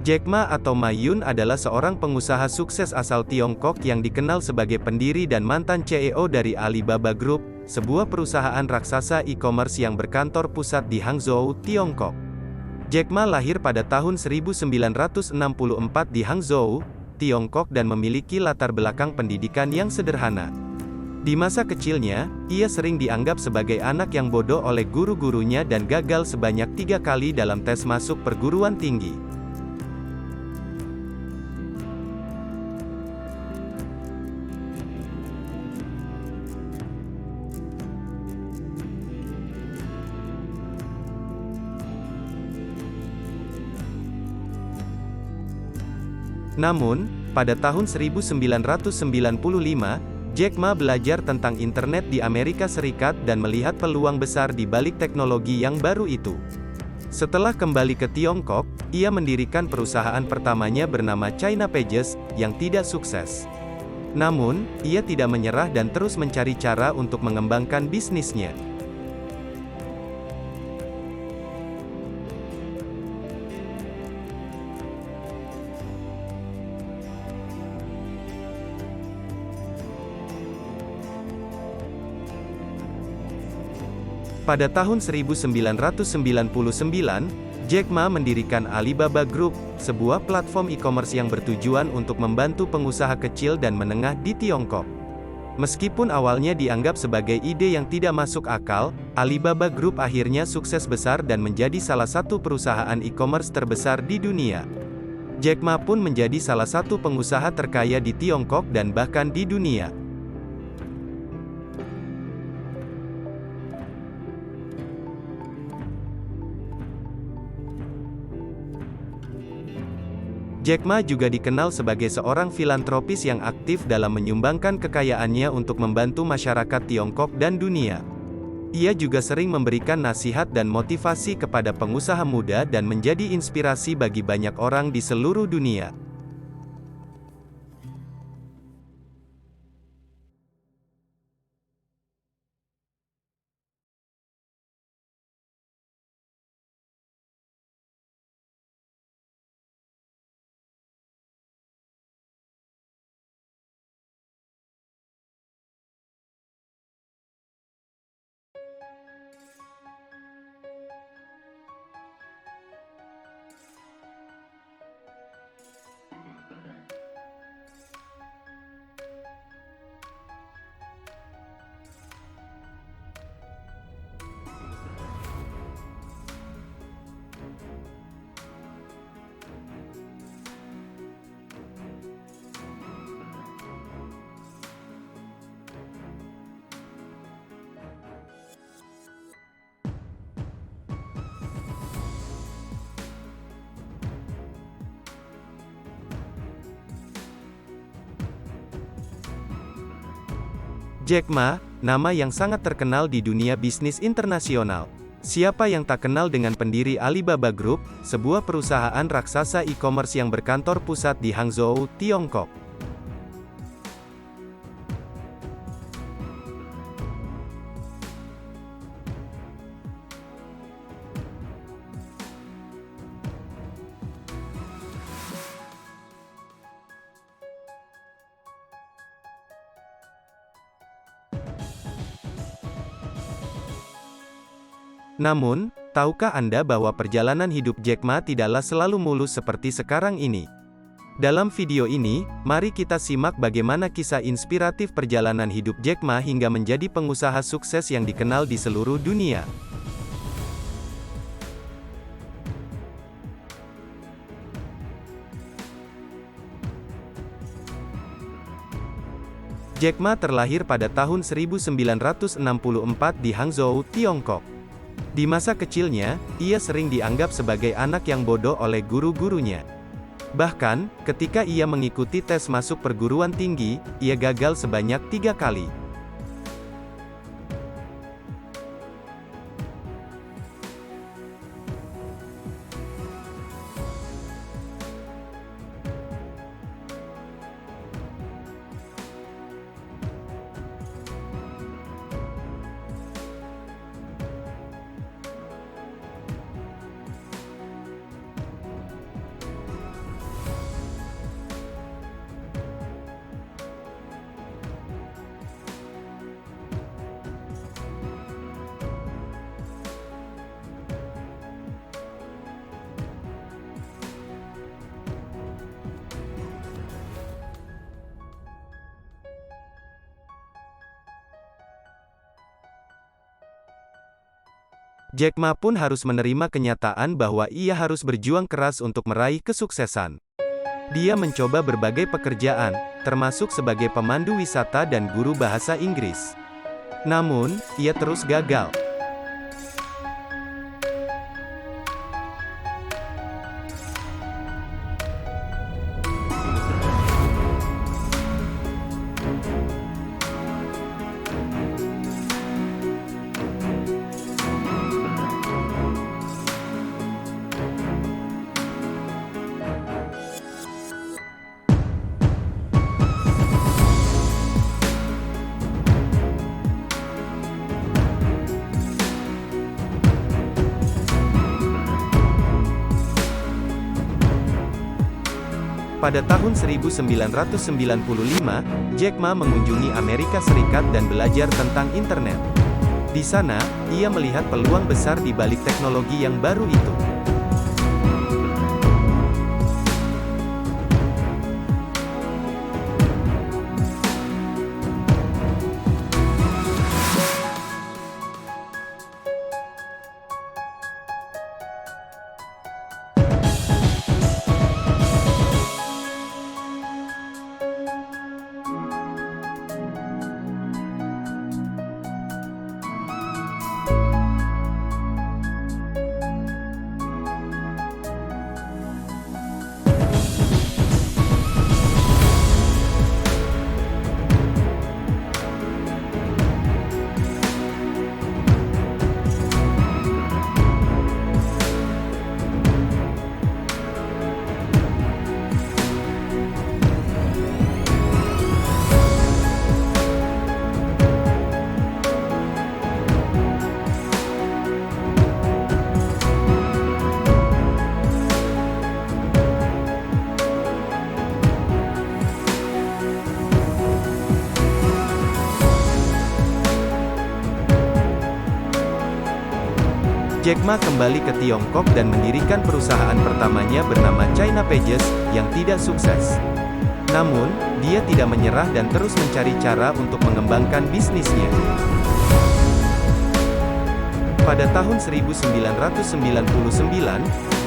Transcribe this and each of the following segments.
Jack Ma atau Ma Yun adalah seorang pengusaha sukses asal Tiongkok yang dikenal sebagai pendiri dan mantan CEO dari Alibaba Group, sebuah perusahaan raksasa e-commerce yang berkantor pusat di Hangzhou, Tiongkok. Jack Ma lahir pada tahun 1964 di Hangzhou, Tiongkok dan memiliki latar belakang pendidikan yang sederhana. Di masa kecilnya, ia sering dianggap sebagai anak yang bodoh oleh guru-gurunya dan gagal sebanyak 3 kali dalam tes masuk perguruan tinggi. Namun, pada tahun 1995, Jack Ma belajar tentang internet di Amerika Serikat dan melihat peluang besar di balik teknologi yang baru itu. Setelah kembali ke Tiongkok, ia mendirikan perusahaan pertamanya bernama China Pages, yang tidak sukses. Namun, ia tidak menyerah dan terus mencari cara untuk mengembangkan bisnisnya. Pada tahun 1999, Jack Ma mendirikan Alibaba Group, sebuah platform e-commerce yang bertujuan untuk membantu pengusaha kecil dan menengah di Tiongkok. Meskipun awalnya dianggap sebagai ide yang tidak masuk akal, Alibaba Group akhirnya sukses besar dan menjadi salah satu perusahaan e-commerce terbesar di dunia. Jack Ma pun menjadi salah satu pengusaha terkaya di Tiongkok dan bahkan di dunia. Jack Ma juga dikenal sebagai seorang filantropis yang aktif dalam menyumbangkan kekayaannya untuk membantu masyarakat Tiongkok dan dunia. Ia juga sering memberikan nasihat dan motivasi kepada pengusaha muda dan menjadi inspirasi bagi banyak orang di seluruh dunia. Jack Ma, nama yang sangat terkenal di dunia bisnis internasional. Siapa yang tak kenal dengan pendiri Alibaba Group, sebuah perusahaan raksasa e-commerce yang berkantor pusat di Hangzhou, Tiongkok. Namun, tahukah Anda bahwa perjalanan hidup Jack Ma tidaklah selalu mulus seperti sekarang ini? Dalam video ini, mari kita simak bagaimana kisah inspiratif perjalanan hidup Jack Ma hingga menjadi pengusaha sukses yang dikenal di seluruh dunia. Jack Ma terlahir pada tahun 1964 di Hangzhou, Tiongkok. Di masa kecilnya, ia sering dianggap sebagai anak yang bodoh oleh guru-gurunya. Bahkan, ketika ia mengikuti tes masuk perguruan tinggi, ia gagal sebanyak 3 kali. Jack Ma pun harus menerima kenyataan bahwa ia harus berjuang keras untuk meraih kesuksesan. Dia mencoba berbagai pekerjaan, termasuk sebagai pemandu wisata dan guru bahasa Inggris. Namun, ia terus gagal. Pada tahun 1995, Jack Ma mengunjungi Amerika Serikat dan belajar tentang internet. Di sana, ia melihat peluang besar di balik teknologi yang baru itu. Jack Ma kembali ke Tiongkok dan mendirikan perusahaan pertamanya bernama China Pages, yang tidak sukses. Namun, dia tidak menyerah dan terus mencari cara untuk mengembangkan bisnisnya. Pada tahun 1999,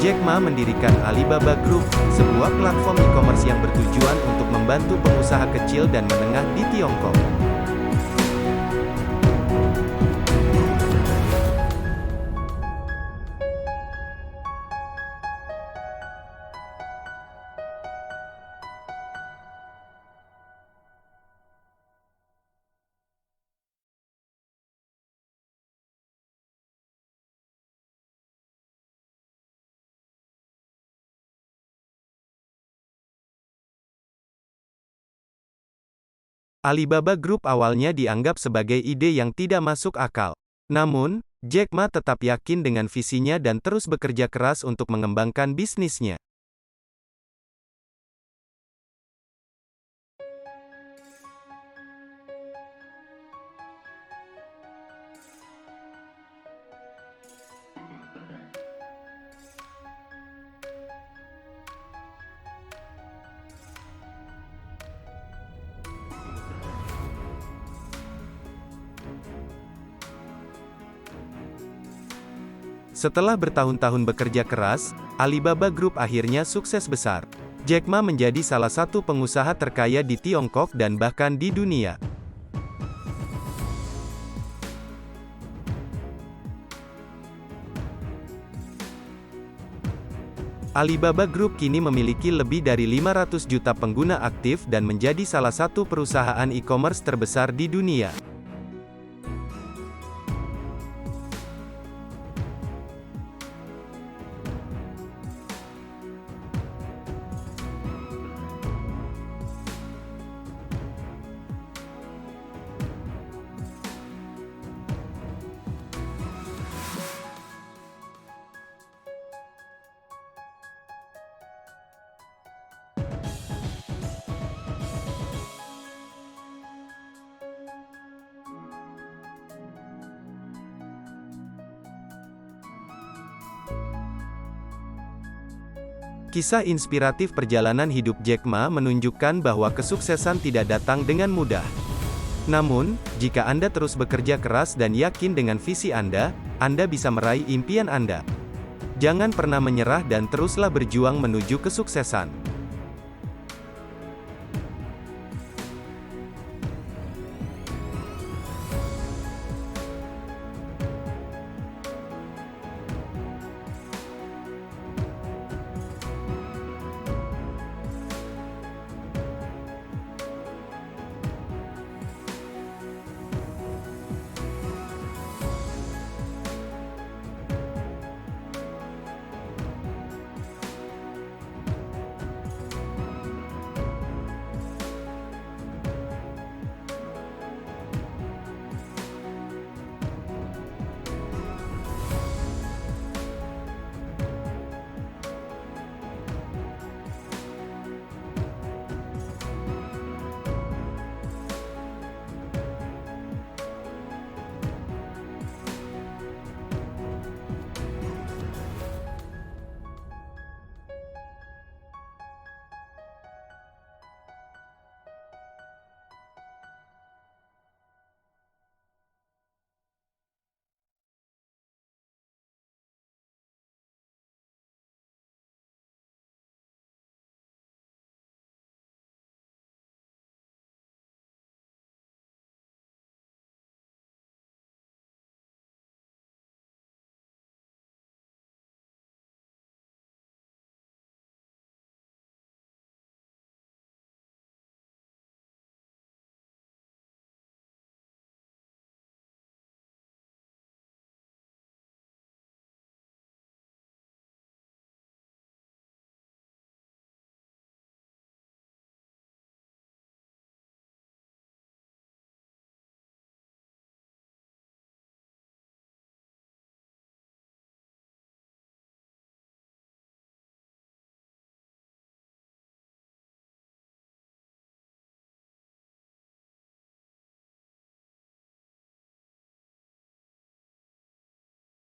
Jack Ma mendirikan Alibaba Group, sebuah platform e-commerce yang bertujuan untuk membantu pengusaha kecil dan menengah di Tiongkok. Alibaba Group awalnya dianggap sebagai ide yang tidak masuk akal. Namun, Jack Ma tetap yakin dengan visinya dan terus bekerja keras untuk mengembangkan bisnisnya. Setelah bertahun-tahun bekerja keras, Alibaba Group akhirnya sukses besar. Jack Ma menjadi salah satu pengusaha terkaya di Tiongkok dan bahkan di dunia. Alibaba Group kini memiliki lebih dari 500 juta pengguna aktif dan menjadi salah satu perusahaan e-commerce terbesar di dunia. Kisah inspiratif perjalanan hidup Jack Ma menunjukkan bahwa kesuksesan tidak datang dengan mudah. Namun, jika Anda terus bekerja keras dan yakin dengan visi Anda bisa meraih impian Anda. Jangan pernah menyerah dan teruslah berjuang menuju kesuksesan.